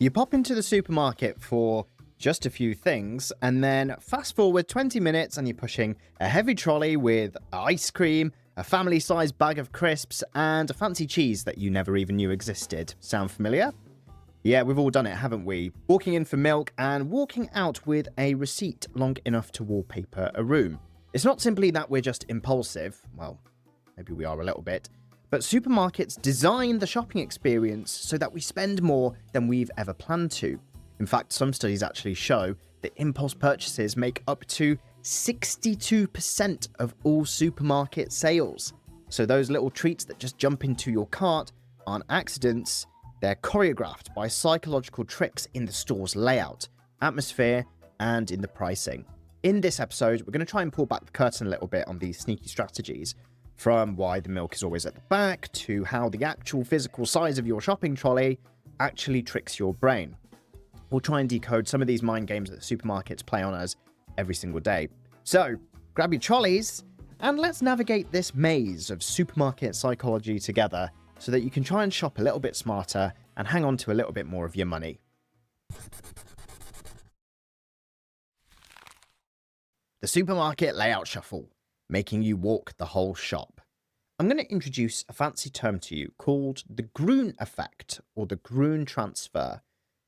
You pop into the supermarket for just a few things, and then fast forward 20 minutes and you're pushing a heavy trolley with ice cream, a family-sized bag of crisps, and a fancy cheese that you never even knew existed. Sound familiar? Yeah, we've all done it, haven't we? Walking in for milk and walking out with a receipt long enough to wallpaper a room. It's not simply that we're just impulsive, well, maybe we are a little bit, but supermarkets design the shopping experience so that we spend more than we've ever planned to. In fact, some studies actually show that impulse purchases make up to 62% of all supermarket sales. So those little treats that just jump into your cart aren't accidents, they're choreographed by psychological tricks in the store's layout, atmosphere, and in the pricing. In this episode, we're going to try and pull back the curtain a little bit on these sneaky strategies, from why the milk is always at the back to how the actual physical size of your shopping trolley actually tricks your brain. We'll try and decode some of these mind games that the supermarkets play on us every single day. So, grab your trolleys and let's navigate this maze of supermarket psychology together so that you can try and shop a little bit smarter and hang on to a little bit more of your money. The supermarket layout shuffle, making you walk the whole shop. I'm going to introduce a fancy term to you called the Gruen effect, or the Gruen transfer.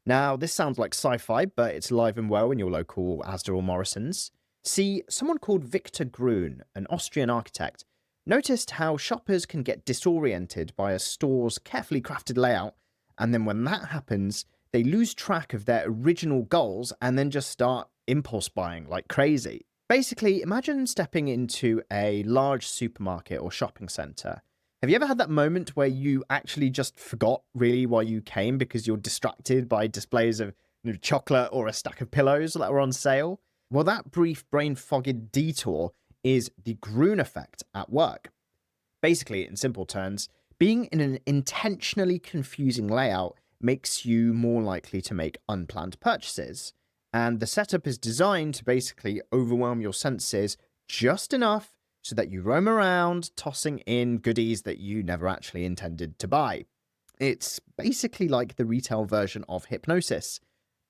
Now, this sounds like sci-fi, but it's alive and well in your local Asda or Morrison's. See, someone called Victor Gruen, an Austrian architect, noticed how shoppers can get disoriented by a store's carefully crafted layout, and then when that happens, they lose track of their original goals and then just start impulse buying like crazy. Basically, imagine stepping into a large supermarket or shopping center. Have you ever had that moment where you actually just forgot really why you came because you're distracted by displays of chocolate or a stack of pillows that were on sale? Well, that brief brain-fogged detour is the Gruen effect at work. Basically, in simple terms, being in an intentionally confusing layout makes you more likely to make unplanned purchases. And the setup is designed to basically overwhelm your senses just enough so that you roam around, tossing in goodies that you never actually intended to buy. It's basically like the retail version of hypnosis.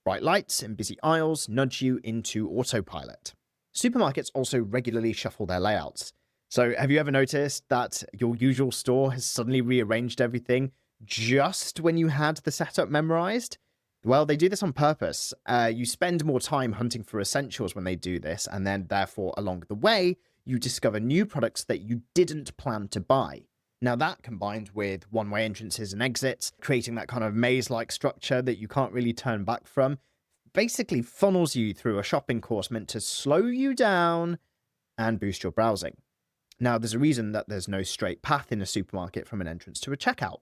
Bright lights and busy aisles nudge you into autopilot. Supermarkets also regularly shuffle their layouts. So have you ever noticed that your usual store has suddenly rearranged everything just when you had the setup memorized? Well, they do this on purpose. You spend more time hunting for essentials when they do this, and then therefore along the way, you discover new products that you didn't plan to buy. Now that, combined with one-way entrances and exits, creating that kind of maze-like structure that you can't really turn back from, basically funnels you through a shopping course meant to slow you down and boost your browsing. Now, there's a reason that there's no straight path in a supermarket from an entrance to a checkout.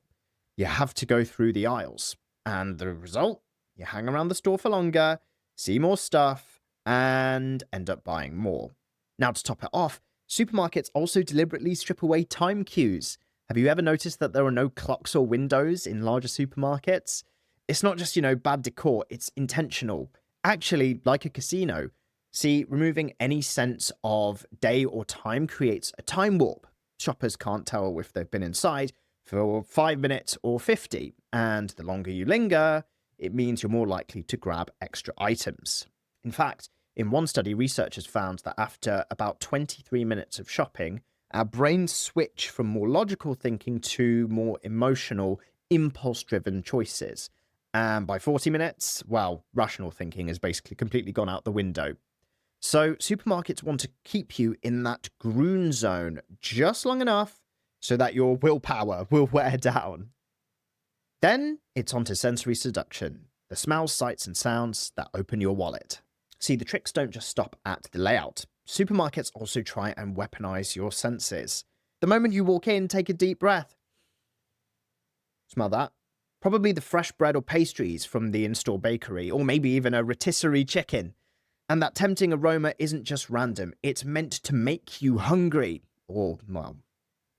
You have to go through the aisles, and the result? You hang around the store for longer, see more stuff, and end up buying more. Now, to top it off, supermarkets also deliberately strip away time cues. Have you ever noticed that there are no clocks or windows in larger supermarkets? It's not just, bad decor, it's intentional. Actually, like a casino. See, removing any sense of day or time creates a time warp. Shoppers can't tell if they've been inside for 5 minutes or 50, and the longer you linger, it means you're more likely to grab extra items. In fact, in one study, researchers found that after about 23 minutes of shopping, our brains switch from more logical thinking to more emotional, impulse-driven choices. And by 40 minutes, well, rational thinking has basically completely gone out the window. So supermarkets want to keep you in that Gruen zone just long enough so that your willpower will wear down. Then it's on to sensory seduction, the smells, sights, and sounds that open your wallet. See, the tricks don't just stop at the layout. Supermarkets also try and weaponize your senses. The moment you walk in, take a deep breath. Smell that? Probably the fresh bread or pastries from the in-store bakery, or maybe even a rotisserie chicken. And that tempting aroma isn't just random, it's meant to make you hungry, or, well,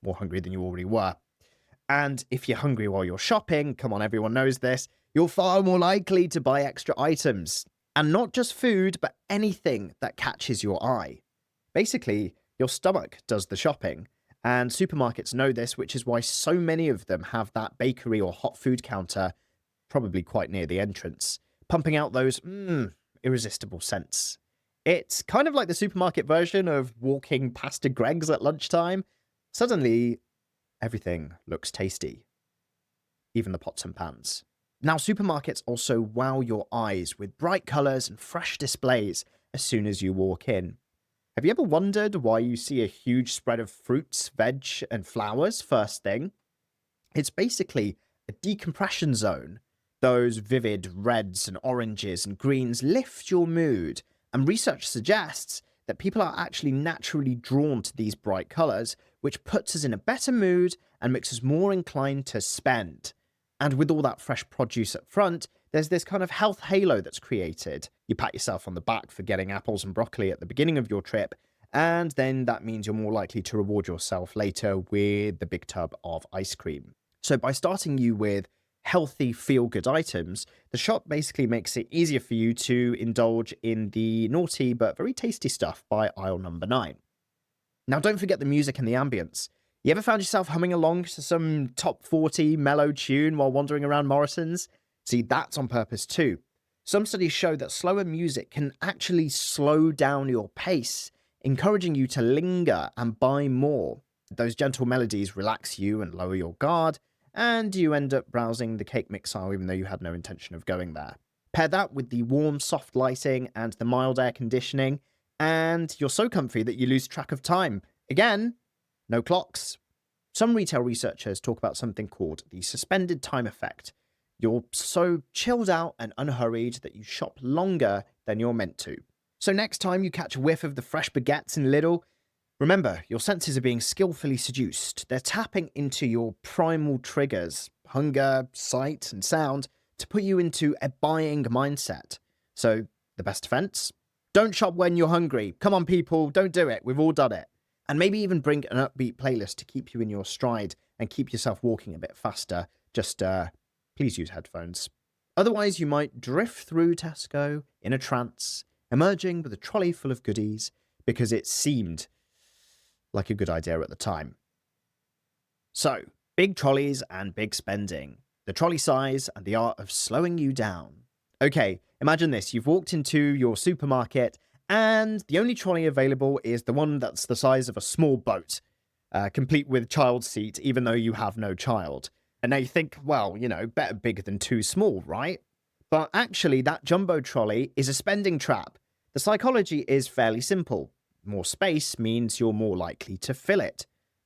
more hungry than you already were. And if you're hungry while you're shopping, come on, everyone knows this, you're far more likely to buy extra items. And not just food, but anything that catches your eye. Basically, your stomach does the shopping. And supermarkets know this, which is why so many of them have that bakery or hot food counter probably quite near the entrance, pumping out those irresistible scents. It's kind of like the supermarket version of walking past a Greggs at lunchtime. Suddenly, everything looks tasty, even the pots and pans. Now, supermarkets also wow your eyes with bright colours and fresh displays as soon as you walk in. Have you ever wondered why you see a huge spread of fruits, veg, and flowers first thing? It's basically a decompression zone. Those vivid reds and oranges and greens lift your mood, and research suggests that people are actually naturally drawn to these bright colours, which puts us in a better mood and makes us more inclined to spend. And with all that fresh produce up front, there's this kind of health halo that's created. You pat yourself on the back for getting apples and broccoli at the beginning of your trip, and then that means you're more likely to reward yourself later with the big tub of ice cream. So by starting you with healthy, feel-good items, the shop basically makes it easier for you to indulge in the naughty but very tasty stuff by aisle number 9. Now, don't forget the music and the ambience. You ever found yourself humming along to some top 40 mellow tune while wandering around Morrison's? See, that's on purpose too. Some studies show that slower music can actually slow down your pace, encouraging you to linger and buy more. Those gentle melodies relax you and lower your guard, and you end up browsing the cake mix aisle even though you had no intention of going there. Pair that with the warm, soft lighting and the mild air conditioning, and you're so comfy that you lose track of time. Again, no clocks. Some retail researchers talk about something called the suspended time effect. You're so chilled out and unhurried that you shop longer than you're meant to. So next time you catch a whiff of the fresh baguettes in Lidl, remember, your senses are being skillfully seduced. They're tapping into your primal triggers, hunger, sight, and sound, to put you into a buying mindset. So, the best defense? Don't shop when you're hungry. Come on, people, don't do it. We've all done it. And maybe even bring an upbeat playlist to keep you in your stride and keep yourself walking a bit faster. Just, please use headphones. Otherwise, you might drift through Tesco in a trance, emerging with a trolley full of goodies because it seemed like a good idea at the time. So, big trolleys and big spending. The trolley size and the art of slowing you down. Okay, imagine this. You've walked into your supermarket and the only trolley available is the one that's the size of a small boat, complete with child seat, even though you have no child. And now you think, well, better big than too small, right? But actually, that jumbo trolley is a spending trap. The psychology is fairly simple. More space means you're more likely to fill it.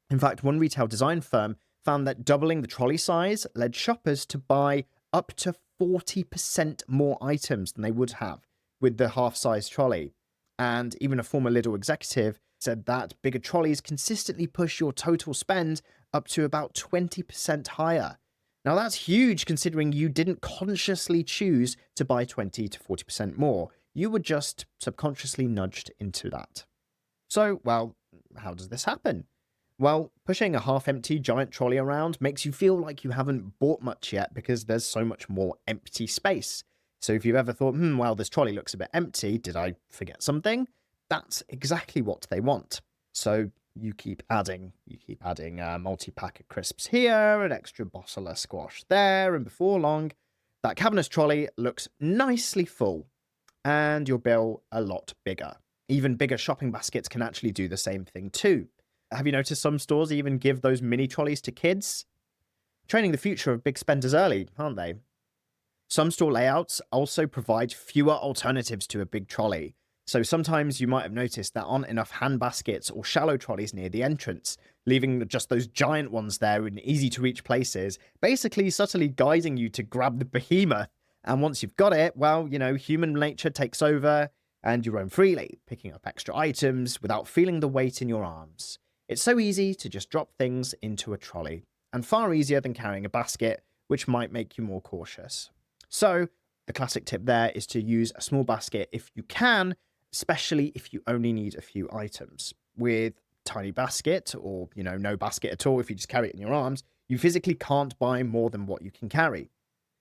In fact, one retail design firm found that doubling the trolley size led shoppers to buy up to 40% more items than they would have with the half-size trolley. And even a former Lidl executive said that bigger trolleys consistently push your total spend up to about 20% higher. Now that's huge considering you didn't consciously choose to buy 20 to 40% more. You were just subconsciously nudged into that. So, well, how does this happen? Well, pushing a half-empty giant trolley around makes you feel like you haven't bought much yet because there's so much more empty space. So if you've ever thought, well, this trolley looks a bit empty, did I forget something? That's exactly what they want. So you keep adding a multi-pack of crisps here, an extra bottle of squash there, and before long, that cavernous trolley looks nicely full, and your bill a lot bigger. Even bigger shopping baskets can actually do the same thing too. Have you noticed some stores even give those mini trolleys to kids? Training the future of big spenders early, aren't they? Some store layouts also provide fewer alternatives to a big trolley. So sometimes you might have noticed there aren't enough hand baskets or shallow trolleys near the entrance, leaving just those giant ones there in easy to reach places, basically subtly guiding you to grab the behemoth. And once you've got it, well, human nature takes over and you roam freely, picking up extra items without feeling the weight in your arms. It's so easy to just drop things into a trolley, and far easier than carrying a basket, which might make you more cautious. So, the classic tip there is to use a small basket if you can, especially if you only need a few items. With tiny basket, or, no basket at all if you just carry it in your arms, you physically can't buy more than what you can carry.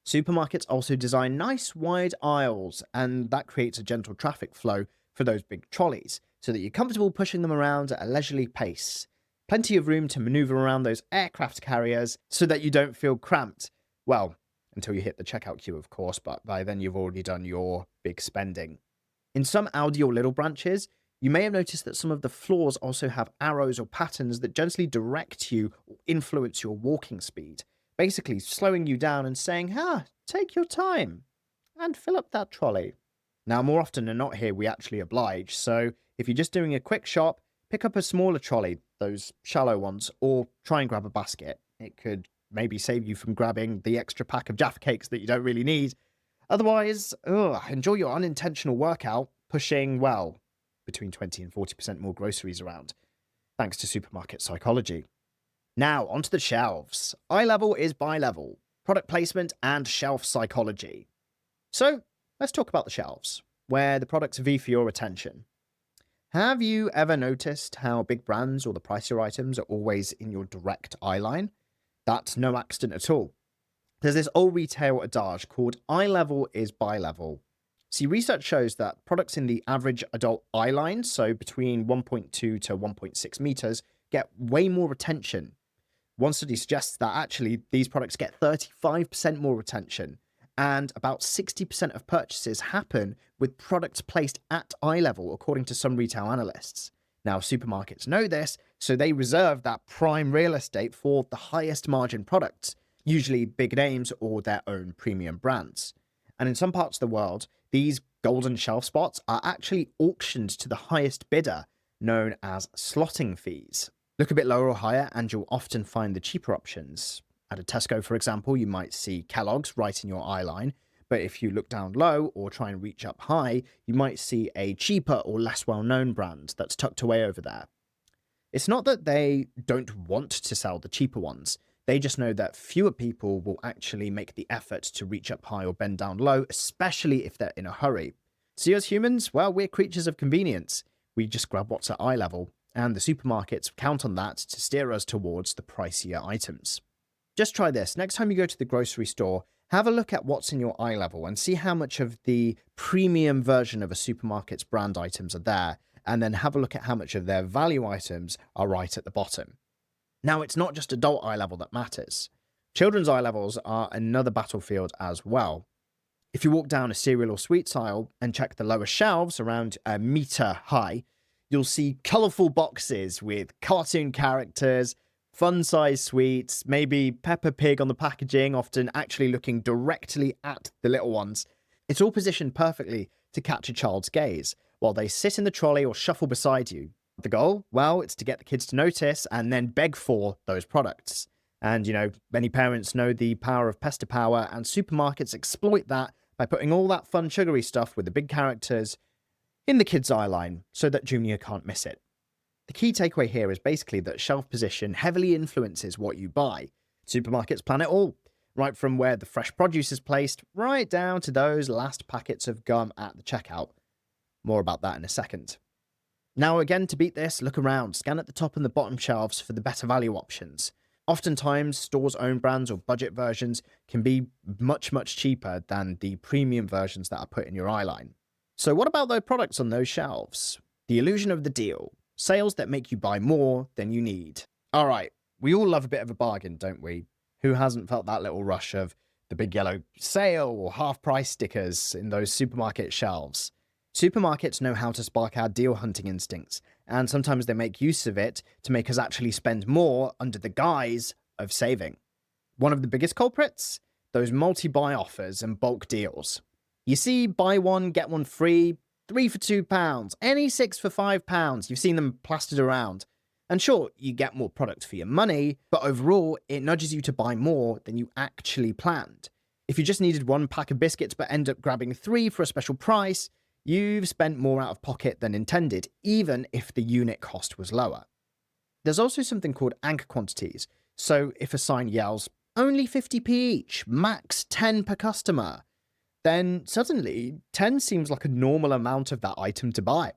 Supermarkets also design nice wide aisles, and that creates a gentle traffic flow for those big trolleys, so that you're comfortable pushing them around at a leisurely pace. Plenty of room to maneuver around those aircraft carriers so that you don't feel cramped. Well, until you hit the checkout queue, of course, but by then you've already done your big spending. In some Aldi or Lidl branches, you may have noticed that some of the floors also have arrows or patterns that gently direct you or influence your walking speed, basically slowing you down and saying, take your time and fill up that trolley. Now, more often than not here, we actually oblige. So if you're just doing a quick shop, pick up a smaller trolley, those shallow ones, or try and grab a basket. It could maybe save you from grabbing the extra pack of Jaffa cakes that you don't really need. Otherwise, enjoy your unintentional workout pushing, well, between 20 and 40% more groceries around, thanks to supermarket psychology. Now, onto the shelves. Eye level is buy level, product placement, and shelf psychology. So, let's talk about the shelves, where the products vie for your attention. Have you ever noticed how big brands or the pricier items are always in your direct eye line? That's no accident at all. There's this old retail adage called eye level is buy level. See, research shows that products in the average adult eye line, so between 1.2 to 1.6 meters, get way more attention. One study suggests that actually these products get 35% more attention, and about 60% of purchases happen with products placed at eye level, according to some retail analysts. Now, supermarkets know this, so they reserve that prime real estate for the highest margin products, usually big names or their own premium brands. And in some parts of the world, these golden shelf spots are actually auctioned to the highest bidder, known as slotting fees. Look a bit lower or higher and you'll often find the cheaper options. At a Tesco, for example, you might see Kellogg's right in your eye line, but if you look down low or try and reach up high, you might see a cheaper or less well-known brand that's tucked away over there. It's not that they don't want to sell the cheaper ones. They just know that fewer people will actually make the effort to reach up high or bend down low, especially if they're in a hurry. See, as humans, well, we're creatures of convenience. We just grab what's at eye level, and the supermarkets count on that to steer us towards the pricier items. Just try this. Next time you go to the grocery store, have a look at what's in your eye level and see how much of the premium version of a supermarket's brand items are there, and then have a look at how much of their value items are right at the bottom. Now, it's not just adult eye level that matters. Children's eye levels are another battlefield as well. If you walk down a cereal or sweets aisle and check the lower shelves around a meter high, you'll see colourful boxes with cartoon characters, fun-sized sweets, maybe Peppa Pig on the packaging, often actually looking directly at the little ones. It's all positioned perfectly to catch a child's gaze while they sit in the trolley or shuffle beside you. The goal? Well, it's to get the kids to notice and then beg for those products. And, many parents know the power of pester power, and supermarkets exploit that by putting all that fun sugary stuff with the big characters in the kids' eye line so that Junior can't miss it. The key takeaway here is basically that shelf position heavily influences what you buy. Supermarkets plan it all, right from where the fresh produce is placed, right down to those last packets of gum at the checkout. More about that in a second. Now again, to beat this, look around, scan at the top and the bottom shelves for the better value options. Oftentimes, stores' own brands or budget versions can be much, much cheaper than the premium versions that are put in your eye line. So what about those products on those shelves? The illusion of the deal. Sales that make you buy more than you need. All right, we all love a bit of a bargain, don't we? Who hasn't felt that little rush of the big yellow sale or half price stickers in those supermarket shelves? Supermarkets know how to spark our deal hunting instincts, and sometimes they make use of it to make us actually spend more under the guise of saving. One of the biggest culprits? Those multi-buy offers and bulk deals. You see, buy one, get one free, 3 for £2, any 6 for £5. You've seen them plastered around. And sure, you get more product for your money, but overall, it nudges you to buy more than you actually planned. If you just needed one pack of biscuits but end up grabbing 3 for a special price, you've spent more out of pocket than intended, even if the unit cost was lower. There's also something called anchor quantities. So if a sign yells, only 50p each, max 10 per customer, then suddenly 10 seems like a normal amount of that item to buy.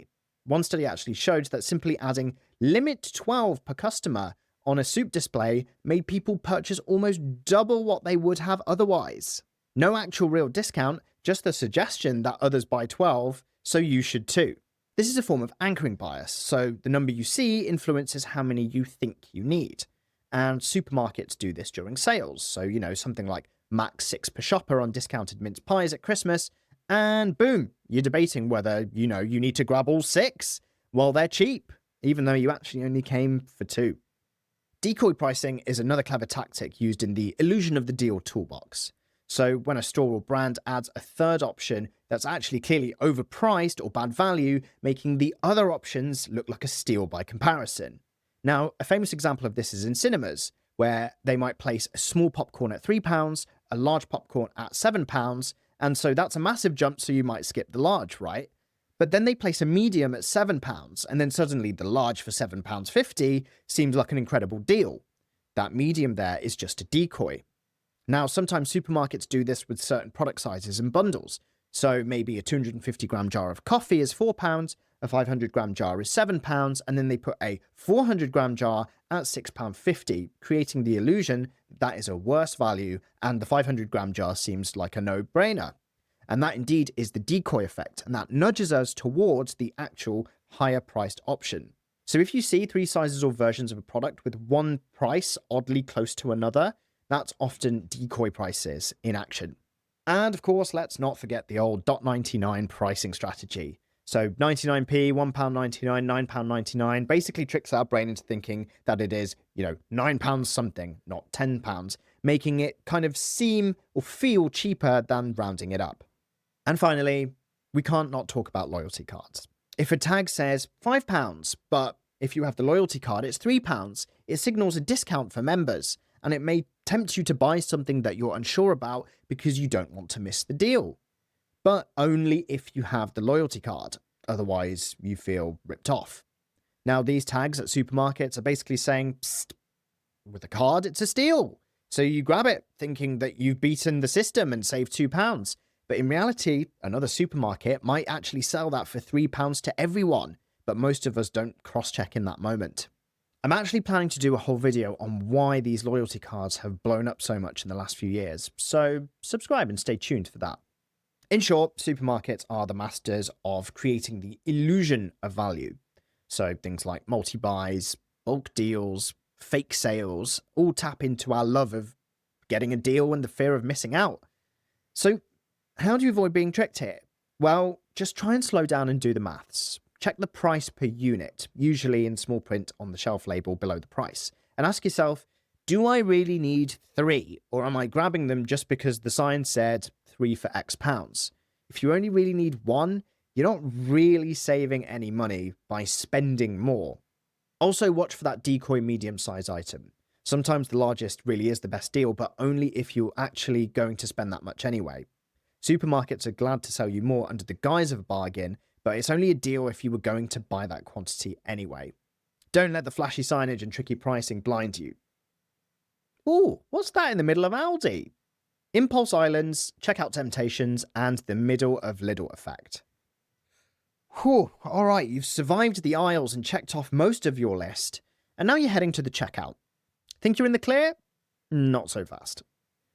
One study actually showed that simply adding limit 12 per customer on a soup display made people purchase almost double what they would have otherwise. No actual real discount, just the suggestion that others buy 12, so you should too. This is a form of anchoring bias, so the number you see influences how many you think you need. And supermarkets do this during sales, so something like max 6 per shopper on discounted mince pies at Christmas, and boom, you're debating whether, you need to grab all 6 while they're cheap, even though you actually only came for 2. Decoy pricing is another clever tactic used in the illusion of the deal toolbox. So when a store or brand adds a third option that's actually clearly overpriced or bad value, making the other options look like a steal by comparison. Now, a famous example of this is in cinemas, where they might place a small popcorn at £3, a large popcorn at £7, and so that's a massive jump, so you might skip the large, right? But then they place a medium at £7, and then suddenly the large for £7.50 seems like an incredible deal. That medium there is just a decoy. Now, sometimes supermarkets do this with certain product sizes and bundles. So maybe a 250-gram jar of coffee is £4, a 500-gram jar is £7, and then they put a 400-gram jar at £6.50, creating the illusion that is a worse value, and the 500-gram jar seems like a no-brainer. And that indeed is the decoy effect, and that nudges us towards the actual higher-priced option. So if you see 3 sizes or versions of a product with one price oddly close to another, that's often decoy prices in action. And of course, let's not forget the old .99 pricing strategy. So 99p, £1.99, £9.99 basically tricks our brain into thinking that it is, £9 something, not £10, making it kind of seem or feel cheaper than rounding it up. And finally, we can't not talk about loyalty cards. If a tag says £5, but if you have the loyalty card, it's £3, it signals a discount for members, and it may tempt you to buy something that you're unsure about because you don't want to miss the deal. But only if you have the loyalty card, otherwise you feel ripped off. Now, these tags at supermarkets are basically saying, psst, with a card, it's a steal. So you grab it thinking that you've beaten the system and saved £2. But in reality, another supermarket might actually sell that for £3 to everyone, but most of us don't cross-check in that moment. I'm actually planning to do a whole video on why these loyalty cards have blown up so much in the last few years, so subscribe and stay tuned for that. In short, supermarkets are the masters of creating the illusion of value. So things like multi-buys, bulk deals, fake sales, all tap into our love of getting a deal and the fear of missing out. So how do you avoid being tricked here? Well, just try and slow down and do the maths. Check the price per unit, usually in small print on the shelf label below the price, and ask yourself, do I really need 3, or am I grabbing them just because the sign said 3 for X pounds? If you only really need 1, you're not really saving any money by spending more. Also, watch for that decoy medium-size item. Sometimes the largest really is the best deal, but only if you're actually going to spend that much anyway. Supermarkets are glad to sell you more under the guise of a bargain, but it's only a deal if you were going to buy that quantity anyway. Don't let the flashy signage and tricky pricing blind you. Ooh, what's that in the middle of Aldi? Impulse Islands, Checkout Temptations, and the Middle of Lidl effect. Whew, alright, you've survived the aisles and checked off most of your list, and now you're heading to the checkout. Think you're in the clear? Not so fast.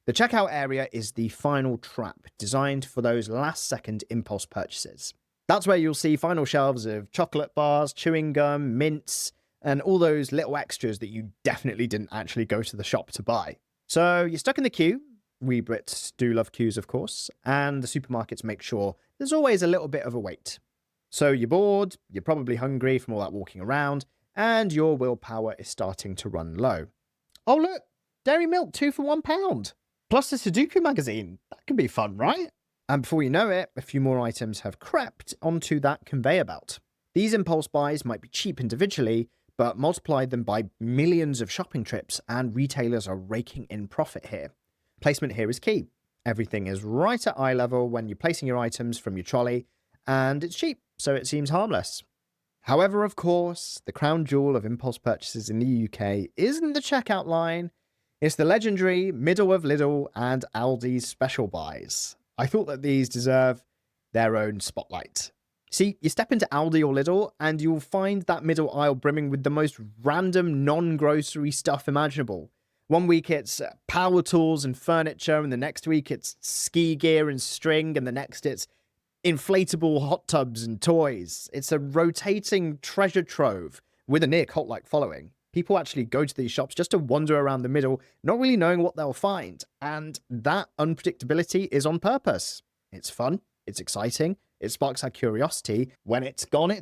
The checkout area is the final trap, designed for those last-second impulse purchases. That's where you'll see final shelves of chocolate bars, chewing gum, mints, and all those little extras that you definitely didn't actually go to the shop to buy. So you're stuck in the queue. We Brits do love queues, of course, and the supermarkets make sure there's always a little bit of a wait. So you're bored, you're probably hungry from all that walking around, and your willpower is starting to run low. Oh look, dairy milk 2 for £1. Plus a Sudoku magazine. That could be fun, right? And before you know it, a few more items have crept onto that conveyor belt. These impulse buys might be cheap individually, but multiply them by millions of shopping trips, and retailers are raking in profit here. Placement here is key. Everything is right at eye level when you're placing your items from your trolley, and it's cheap, so it seems harmless. However, of course, the crown jewel of impulse purchases in the UK isn't the checkout line. It's the legendary Middle of Lidl and Aldi's special buys. I thought that these deserve their own spotlight. See, you step into Aldi or Lidl and you'll find that middle aisle brimming with the most random non-grocery stuff imaginable. One week it's power tools and furniture, and the next week it's ski gear and string, and the next it's inflatable hot tubs and toys. It's a rotating treasure trove with a near cult-like following. People actually go to these shops just to wander around the middle, not really knowing what they'll find. And that unpredictability is on purpose. It's fun, it's exciting, it sparks our curiosity. When it's gone,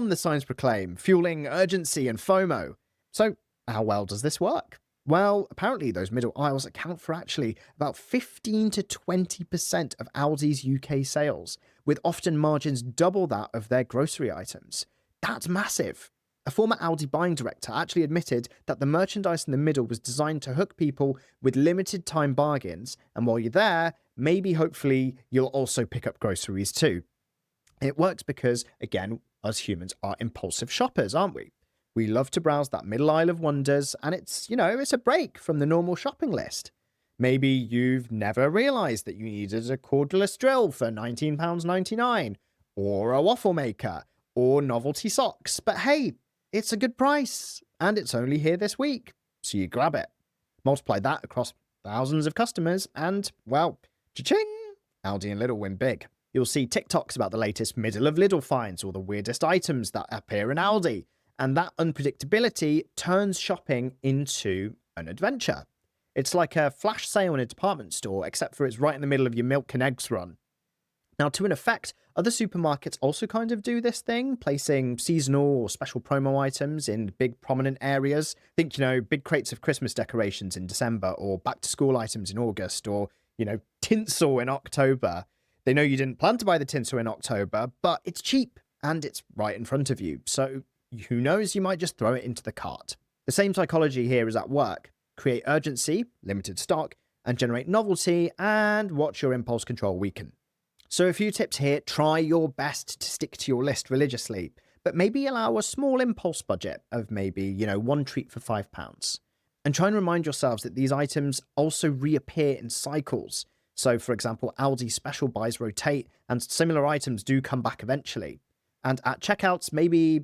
the signs proclaim, fueling urgency and FOMO. So, how well does this work? Well, apparently those middle aisles account for actually about 15 to 20% of Aldi's UK sales, with often margins double that of their grocery items. That's massive. A former Aldi buying director actually admitted that the merchandise in the middle was designed to hook people with limited time bargains, and while you're there, maybe hopefully you'll also pick up groceries too. It works because, again, us humans are impulsive shoppers, aren't we? We love to browse that middle aisle of wonders, and it's a break from the normal shopping list. Maybe you've never realised that you needed a cordless drill for £19.99, or a waffle maker, or novelty socks, but hey, it's a good price, and it's only here this week, so you grab it. Multiply that across thousands of customers, and, well, cha-ching! Aldi and Lidl win big. You'll see TikToks about the latest middle of Lidl finds, or the weirdest items that appear in Aldi. And that unpredictability turns shopping into an adventure. It's like a flash sale in a department store, except for it's right in the middle of your milk and eggs run. Now, to an effect, other supermarkets also kind of do this thing, placing seasonal or special promo items in big prominent areas. Think, big crates of Christmas decorations in December, or back-to-school items in August, or, tinsel in October. They know you didn't plan to buy the tinsel in October, but it's cheap, and it's right in front of you, so who knows, you might just throw it into the cart. The same psychology here is at work. Create urgency, limited stock, and generate novelty, and watch your impulse control weaken. So a few tips here: try your best to stick to your list religiously, but maybe allow a small impulse budget of maybe, one treat for £5. And try and remind yourselves that these items also reappear in cycles. So, for example, Aldi special buys rotate, and similar items do come back eventually. And at checkouts, maybe,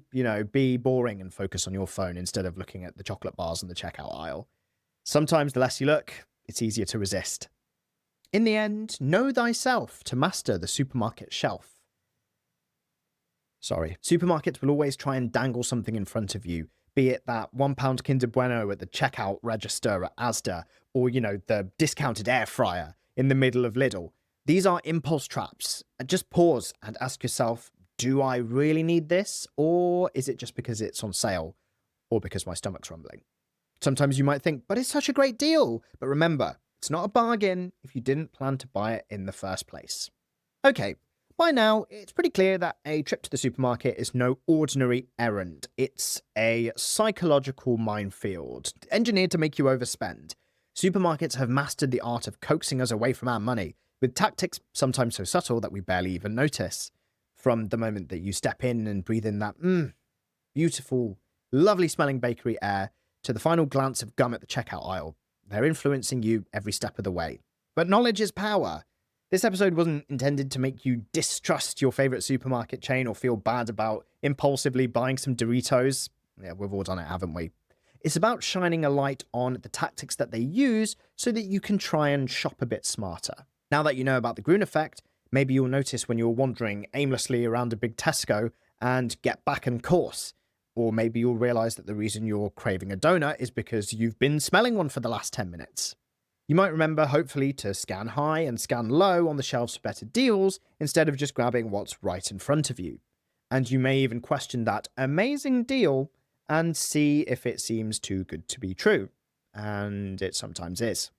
be boring and focus on your phone instead of looking at the chocolate bars in the checkout aisle. Sometimes the less you look, it's easier to resist. In the end, know thyself to master the supermarket shelf. Supermarkets will always try and dangle something in front of you, be it that £1 Kinder Bueno at the checkout register at Asda, or, the discounted air fryer in the middle of Lidl. These are impulse traps. And just pause and ask yourself, do I really need this, or is it just because it's on sale, or because my stomach's rumbling? Sometimes you might think, but it's such a great deal. But remember, it's not a bargain if you didn't plan to buy it in the first place. Okay, by now, it's pretty clear that a trip to the supermarket is no ordinary errand. It's a psychological minefield, engineered to make you overspend. Supermarkets have mastered the art of coaxing us away from our money, with tactics sometimes so subtle that we barely even notice. From the moment that you step in and breathe in that beautiful, lovely smelling bakery air, to the final glance of gum at the checkout aisle, they're influencing you every step of the way. But knowledge is power. This episode wasn't intended to make you distrust your favourite supermarket chain or feel bad about impulsively buying some Doritos. Yeah, we've all done it, haven't we? It's about shining a light on the tactics that they use so that you can try and shop a bit smarter. Now that you know about the Gruen effect, maybe you'll notice when you're wandering aimlessly around a big Tesco and get back on course. Or maybe you'll realise that the reason you're craving a donut is because you've been smelling one for the last 10 minutes. You might remember, hopefully, to scan high and scan low on the shelves for better deals instead of just grabbing what's right in front of you. And you may even question that amazing deal and see if it seems too good to be true. And it sometimes is.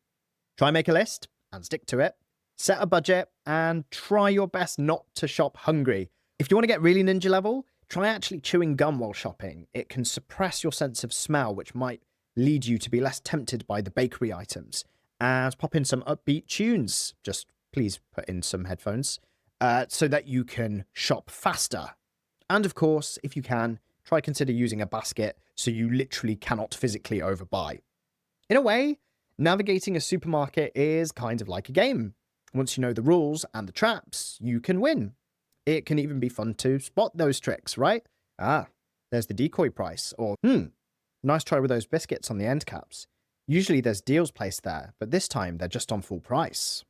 Try make a list and stick to it. Set a budget and try your best not to shop hungry. If you want to get really ninja level, try actually chewing gum while shopping. It can suppress your sense of smell, which might lead you to be less tempted by the bakery items. And pop in some upbeat tunes. Just please put in some headphones so that you can shop faster. And of course, if you can, try consider using a basket so you literally cannot physically overbuy. In a way, navigating a supermarket is kind of like a game. Once you know the rules and the traps, you can win. It can even be fun to spot those tricks, right? There's the decoy price, or nice try with those biscuits on the end caps. Usually there's deals placed there, but this time they're just on full price.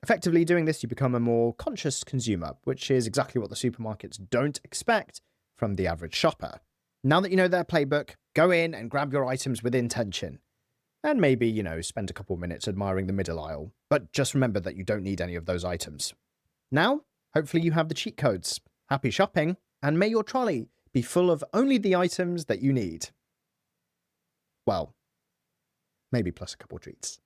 Effectively doing this, you become a more conscious consumer, which is exactly what the supermarkets don't expect from the average shopper. Now that you know their playbook, Go in and grab your items with intention. And maybe, spend a couple minutes admiring the middle aisle. But just remember that you don't need any of those items. Now, hopefully you have the cheat codes. Happy shopping, and may your trolley be full of only the items that you need. Well, maybe plus a couple treats.